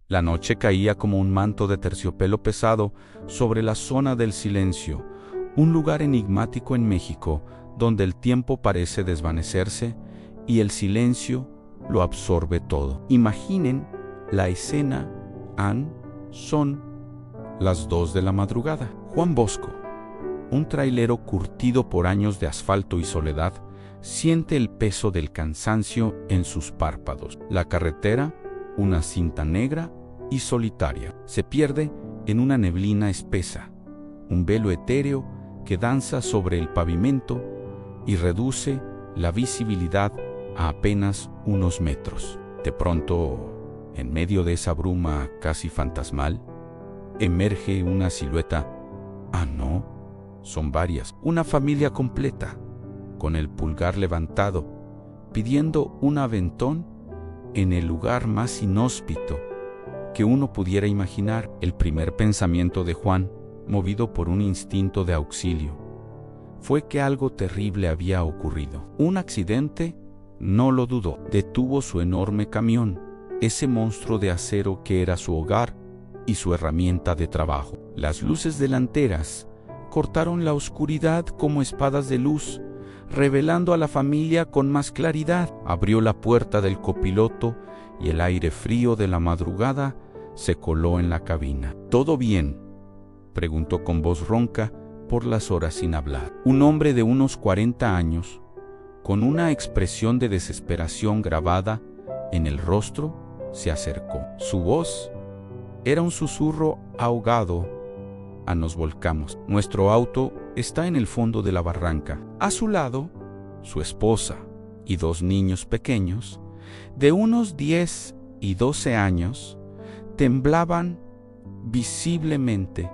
La noche caía como un manto de terciopelo pesado sobre la zona del silencio, un lugar enigmático en México donde el tiempo parece desvanecerse y el silencio lo absorbe todo. Imaginen la escena. Son las 2 de la madrugada. Juan Bosco, un trailero curtido por años de asfalto y soledad, siente el peso del cansancio en sus párpados. La carretera, una cinta negra y solitaria, se pierde en una neblina espesa, un velo etéreo que danza sobre el pavimento y reduce la visibilidad a apenas unos metros. De pronto, en medio de esa bruma casi fantasmal, emerge una silueta. No, son varias, una familia completa, con el pulgar levantado, pidiendo un aventón en el lugar más inhóspito que uno pudiera imaginar. El primer pensamiento de Juan, movido por un instinto de auxilio, fue que algo terrible había ocurrido. Un accidente, no lo dudó. Detuvo su enorme camión, ese monstruo de acero que era su hogar y su herramienta de trabajo. Las luces delanteras cortaron la oscuridad como espadas de luz, revelando a la familia con más claridad. Abrió la puerta del copiloto y el aire frío de la madrugada se coló en la cabina. ¿Todo bien?, preguntó con voz ronca por las horas sin hablar. Un hombre de unos 40 años, con una expresión de desesperación grabada en el rostro, se acercó. Su voz era un susurro ahogado. Nos volcamos. Nuestro auto está en el fondo de la barranca. A su lado, su esposa y 2 niños pequeños, de unos 10 y 12 años, temblaban visiblemente,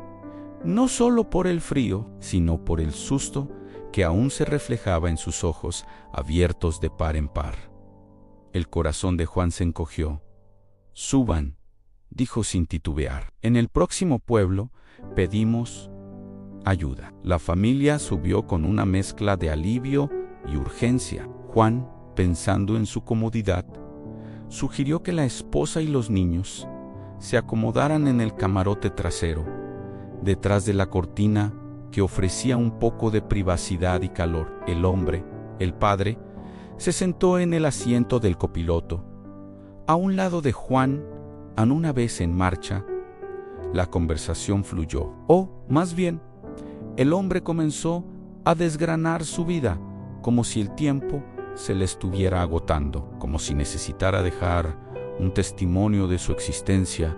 no solo por el frío, sino por el susto que aún se reflejaba en sus ojos abiertos de par en par. El corazón de Juan se encogió. «Suban», dijo sin titubear. «En el próximo pueblo pedimos ayuda». La familia subió con una mezcla de alivio y urgencia. Juan, pensando en su comodidad, sugirió que la esposa y los niños se acomodaran en el camarote trasero, detrás de la cortina que ofrecía un poco de privacidad y calor. El hombre, el padre, se sentó en el asiento del copiloto, a un lado de Juan. Una vez en marcha, la conversación fluyó. Más bien, el hombre comenzó a desgranar su vida, como si el tiempo se le estuviera agotando, como si necesitara dejar un testimonio de su existencia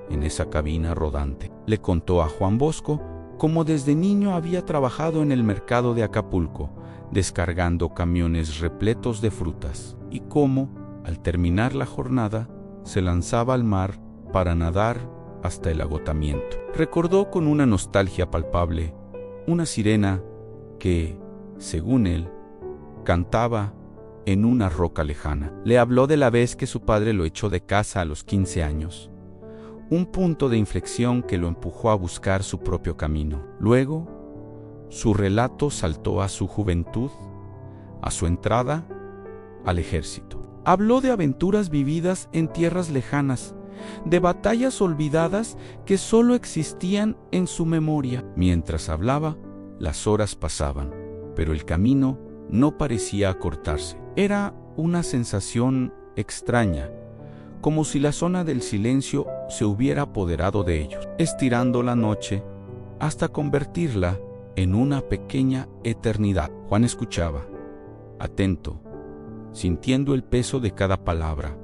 en esa cabina rodante. Le contó a Juan Bosco cómo desde niño había trabajado en el mercado de Acapulco, descargando camiones repletos de frutas, y cómo, al terminar la jornada, se lanzaba al mar para nadar hasta el agotamiento. Recordó con una nostalgia palpable una sirena que, según él, cantaba en una roca lejana. Le habló de la vez que su padre lo echó de casa a los 15 años, un punto de inflexión que lo empujó a buscar su propio camino. Luego, su relato saltó a su juventud, a su entrada al ejército. Habló de aventuras vividas en tierras lejanas, de batallas olvidadas que solo existían en su memoria. Mientras hablaba, las horas pasaban, pero el camino no parecía acortarse. Era una sensación extraña, como si la zona del silencio se hubiera apoderado de ellos, estirando la noche hasta convertirla en una pequeña eternidad. Juan escuchaba, atento, sintiendo el peso de cada palabra,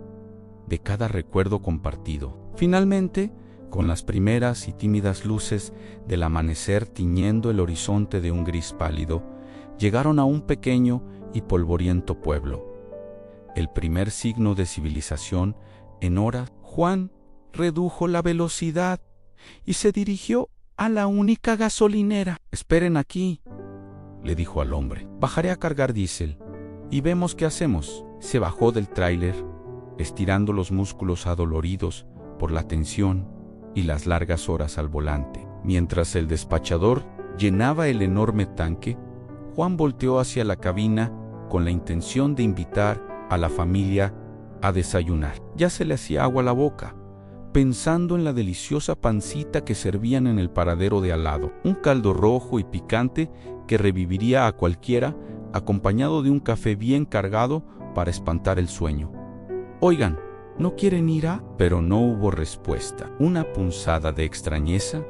de cada recuerdo compartido. Finalmente, con las primeras y tímidas luces del amanecer tiñendo el horizonte de un gris pálido, llegaron a un pequeño y polvoriento pueblo. El primer signo de civilización en horas. Juan redujo la velocidad y se dirigió a la única gasolinera. «Esperen aquí», le dijo al hombre. «Bajaré a cargar diésel y vemos qué hacemos». Se bajó del tráiler, estirando los músculos adoloridos por la tensión y las largas horas al volante. Mientras el despachador llenaba el enorme tanque, Juan volteó hacia la cabina con la intención de invitar a la familia a desayunar. Ya se le hacía agua a la boca, pensando en la deliciosa pancita que servían en el paradero de al lado. Un caldo rojo y picante que reviviría a cualquiera, acompañado de un café bien cargado para espantar el sueño. «Oigan, ¿no quieren ir a...?» Pero no hubo respuesta. Una punzada de extrañeza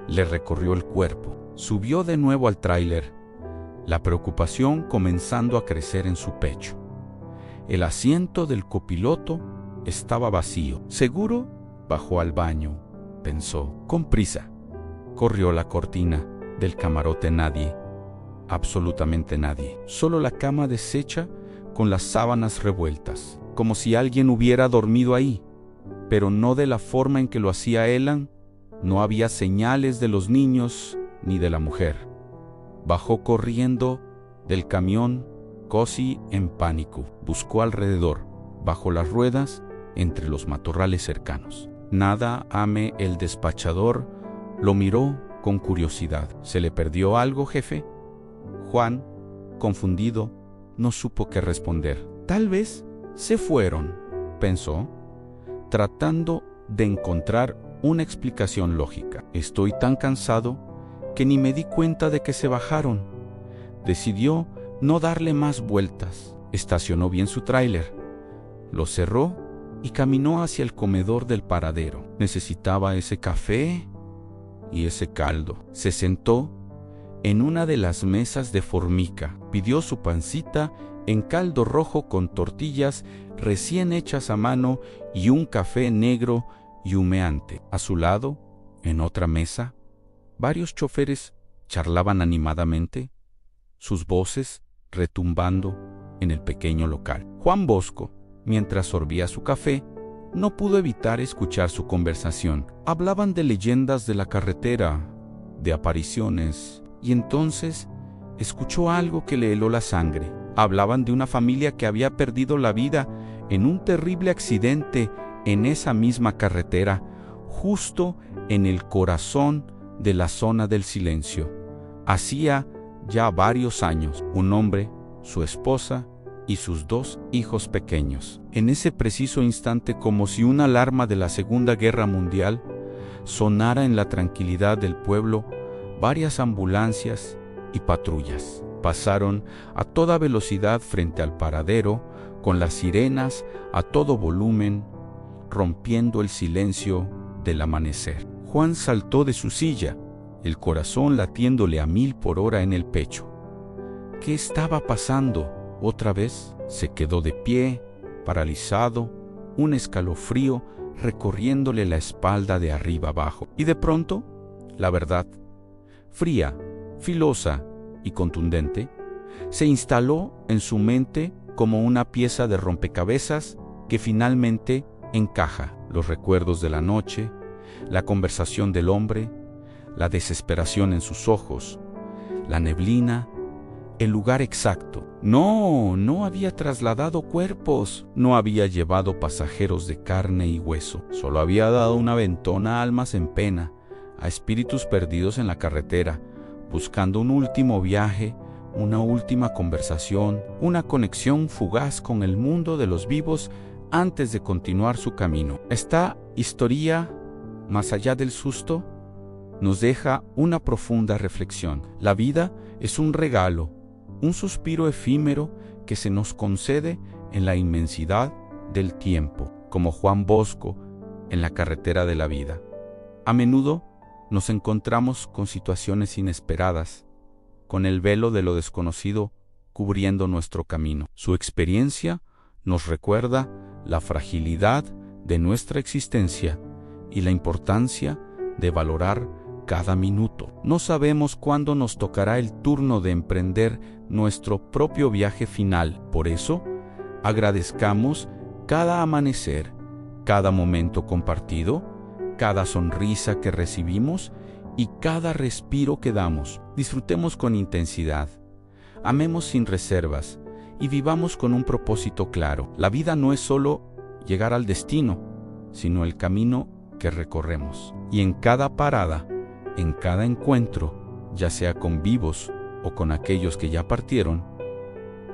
le recorrió el cuerpo. Subió de nuevo al tráiler, la preocupación comenzando a crecer en su pecho. El asiento del copiloto estaba vacío. Seguro bajó al baño, pensó. Con prisa, corrió la cortina del camarote. Nadie, absolutamente nadie. Solo la cama deshecha con las sábanas revueltas, como si alguien hubiera dormido ahí, pero no de la forma en que lo hacía Elan. No había señales de los niños ni de la mujer. Bajó corriendo del camión, casi en pánico. Buscó alrededor, bajo las ruedas, entre los matorrales cercanos. Nada. Ame, el despachador, lo miró con curiosidad. ¿Se le perdió algo, jefe? Juan, confundido, no supo qué responder. Tal vez se fueron, pensó, tratando de encontrar una explicación lógica. Estoy tan cansado que ni me di cuenta de que se bajaron. Decidió no darle más vueltas. Estacionó bien su tráiler, lo cerró y caminó hacia el comedor del paradero. Necesitaba ese café y ese caldo. Se sentó en una de las mesas de formica, pidió su pancita en caldo rojo con tortillas recién hechas a mano y un café negro y humeante. A su lado, en otra mesa, varios choferes charlaban animadamente, sus voces retumbando en el pequeño local. Juan Bosco, mientras sorbía su café, no pudo evitar escuchar su conversación. Hablaban de leyendas de la carretera, de apariciones, y entonces escuchó algo que le heló la sangre. Hablaban de una familia que había perdido la vida en un terrible accidente en esa misma carretera, justo en el corazón de la zona del silencio. Hacía ya varios años. Un hombre, su esposa y sus 2 hijos pequeños. En ese preciso instante, como si una alarma de la Segunda Guerra Mundial sonara en la tranquilidad del pueblo, varias ambulancias y patrullas pasaron a toda velocidad frente al paradero, con las sirenas a todo volumen, rompiendo el silencio del amanecer. Juan saltó de su silla, el corazón latiéndole a 1000 por hora en el pecho. ¿Qué estaba pasando? Otra vez se quedó de pie, paralizado, un escalofrío recorriéndole la espalda de arriba abajo. Y de pronto, la verdad, fría, filosa y contundente, se instaló en su mente como una pieza de rompecabezas que finalmente encaja. Los recuerdos de la noche, la conversación del hombre, la desesperación en sus ojos, la neblina, el lugar exacto. No había trasladado cuerpos, no había llevado pasajeros de carne y hueso, solo había dado una aventona a almas en pena, a espíritus perdidos en la carretera, buscando un último viaje, una última conversación, una conexión fugaz con el mundo de los vivos antes de continuar su camino. Esta historia, más allá del susto, nos deja una profunda reflexión. La vida es un regalo, un suspiro efímero que se nos concede en la inmensidad del tiempo, como Juan Bosco en la carretera de la vida. A menudo nos encontramos con situaciones inesperadas, con el velo de lo desconocido cubriendo nuestro camino. Su experiencia nos recuerda la fragilidad de nuestra existencia y la importancia de valorar cada minuto. No sabemos cuándo nos tocará el turno de emprender nuestro propio viaje final. Por eso, agradezcamos cada amanecer, cada momento compartido, cada sonrisa que recibimos y cada respiro que damos. Disfrutemos con intensidad, amemos sin reservas y vivamos con un propósito claro. La vida no es solo llegar al destino, sino el camino que recorremos. Y en cada parada, en cada encuentro, ya sea con vivos o con aquellos que ya partieron,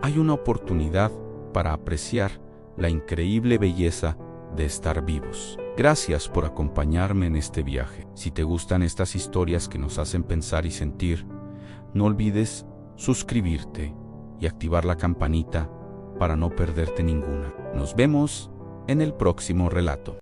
hay una oportunidad para apreciar la increíble belleza de estar vivos. Gracias por acompañarme en este viaje. Si te gustan estas historias que nos hacen pensar y sentir, no olvides suscribirte y activar la campanita para no perderte ninguna. Nos vemos en el próximo relato.